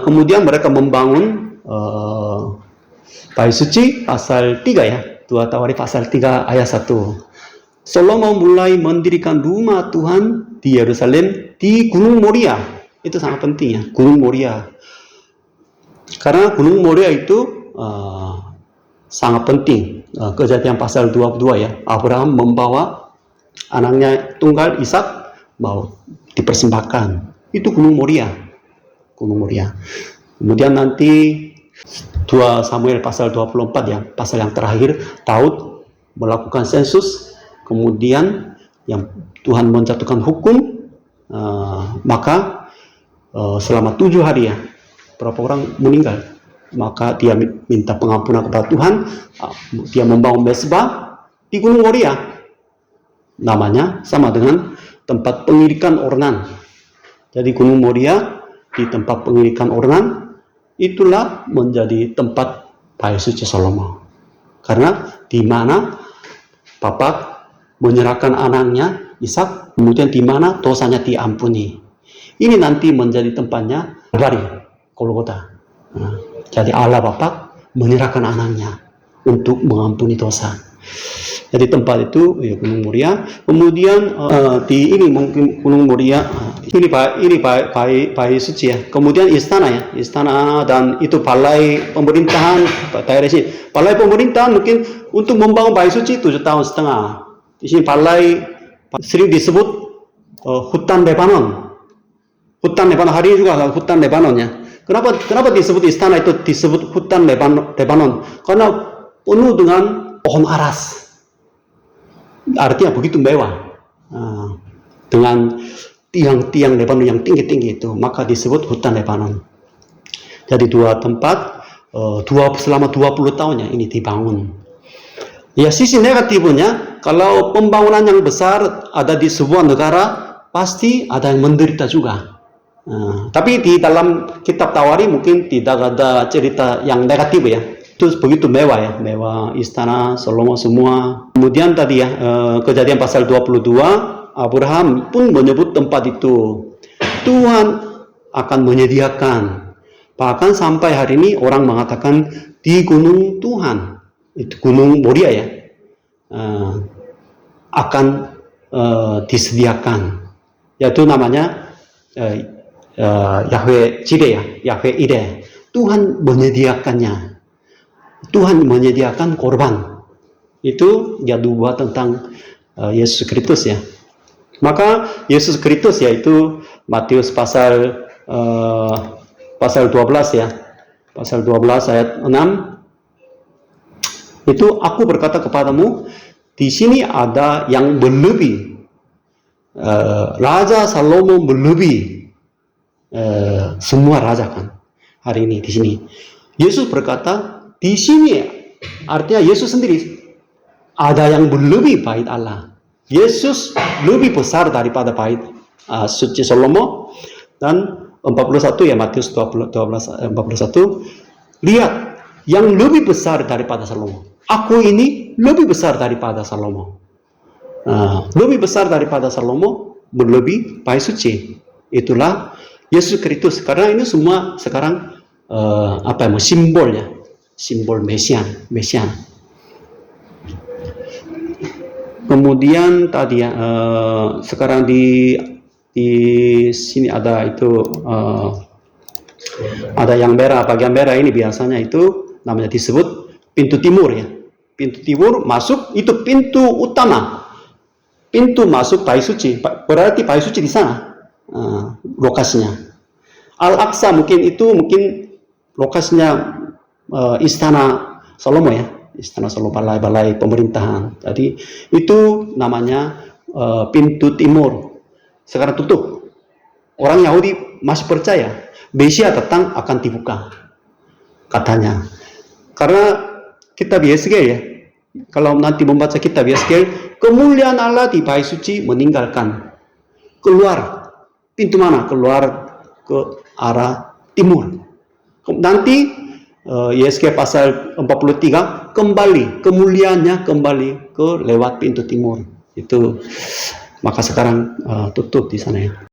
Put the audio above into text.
Kemudian mereka membangun Bait Suci pasal 3 ya. 2 Tawarikh pasal 3 ayat 1. Salomo mulai mendirikan rumah Tuhan di Yerusalem di Gunung Moria. Itu sangat penting ya, Gunung Moria. Karena Gunung Moria itu sangat penting. Kejadian pasal 22 ya. Abraham membawa anaknya tunggal Ishak mau dipersembahkan. Itu Gunung Moria. Gunung Moria. Kemudian nanti 2 Samuel pasal 24 ya, pasal yang terakhir, Daud melakukan sensus, kemudian yang Tuhan menjatuhkan hukum, maka selama 7 hari ya, berapa orang meninggal, maka dia minta pengampunan kepada Tuhan. Dia membangun mezbah di Gunung Moria, namanya sama dengan tempat pengirikan ornan. Jadi Gunung Moria di tempat pengirikan ornan, itulah menjadi tempat Bait Suci Salomo. Karena di mana Bapak menyerahkan anaknya Ishak, kemudian di mana dosanya diampuni. Ini nanti menjadi tempatnya Kalvari, Golgota. Jadi Allah Bapa menyerahkan anaknya untuk mengampuni dosa. Jadi tempat itu ya, Gunung Moria. Kemudian di ini mungkin Gunung Moria, ini Bait Suci ya. Kemudian istana ya, istana dan itu balai pemerintahan daerah sini. Balai pemerintahan mungkin untuk membangun Bait Suci 7,5 tahun. Di sini balai sering disebut hutan Lebanon. Hutan Lebanon hari ini juga hutan Lebanon ya. Kenapa disebut istana itu disebut hutan Lebanon? Karena penuh dengan pohon aras. Artinya begitu mewah. Dengan tiang-tiang Lebanon yang tinggi-tinggi itu, maka disebut hutan Lebanon. Jadi 2 tempat selama 20 tahun ya ini dibangun. Ya, sisi negatifnya, kalau pembangunan yang besar ada di sebuah negara, pasti ada yang menderita juga. Tapi di dalam kitab Tawarikh mungkin tidak ada cerita yang negatif ya. Itu begitu mewah ya, mewah istana Salomo semua. Kemudian tadi ya, Kejadian pasal 22, Abraham pun menyebut tempat itu Tuhan akan menyediakan. Bahkan sampai hari ini orang mengatakan di Gunung Tuhan, itu Gunung Moria ya, akan disediakan. Yaitu namanya Yahweh Jireh ya, Yahweh Ireh. Tuhan menyediakannya. Tuhan menyediakan korban. Itu ya dibuat tentang Yesus Kristus ya. Maka Yesus Kristus yaitu Matius pasal 12 ya. Pasal 12 ayat 6. Itu aku berkata kepadamu, di sini ada yang berlebih. Raja Salomo berlebih semua raja kan hari ini di sini. Yesus berkata di sini, artinya Yesus sendiri ada yang berlebih bait Allah. Yesus lebih besar daripada bait suci Salomo. Dan 41 ya, Matius 12:41, lihat yang lebih besar daripada Salomo. Aku ini lebih besar daripada Salomo. Lebih besar daripada Salomo, berlebih bait suci. Itulah Yesus Kristus. Karena ini semua sekarang simbol ya. Simbol Mesian. Kemudian tadi ya, sekarang di sini ada itu ada yang merah, bagian merah ini biasanya itu namanya disebut pintu timur ya. Pintu timur masuk itu pintu utama. Pintu masuk Bait Suci, berarti Bait Suci di sana lokasinya. Al-Aqsa mungkin lokasinya istana Salomo ya, istana Salomo, balai pemerintahan. Jadi itu namanya pintu timur. Sekarang tutup. Orang Yahudi masih percaya Mesia datang akan dibuka, katanya. Karena kitab Yeskel ya, kalau nanti membaca kitab Yeskel, kemuliaan Allah di Bait Suci meninggalkan. Keluar pintu mana? Keluar ke arah timur. Nanti Yeskel pasal 43 kembali, kemuliaannya kembali ke lewat pintu timur. Itu maka sekarang tutup di sana ya.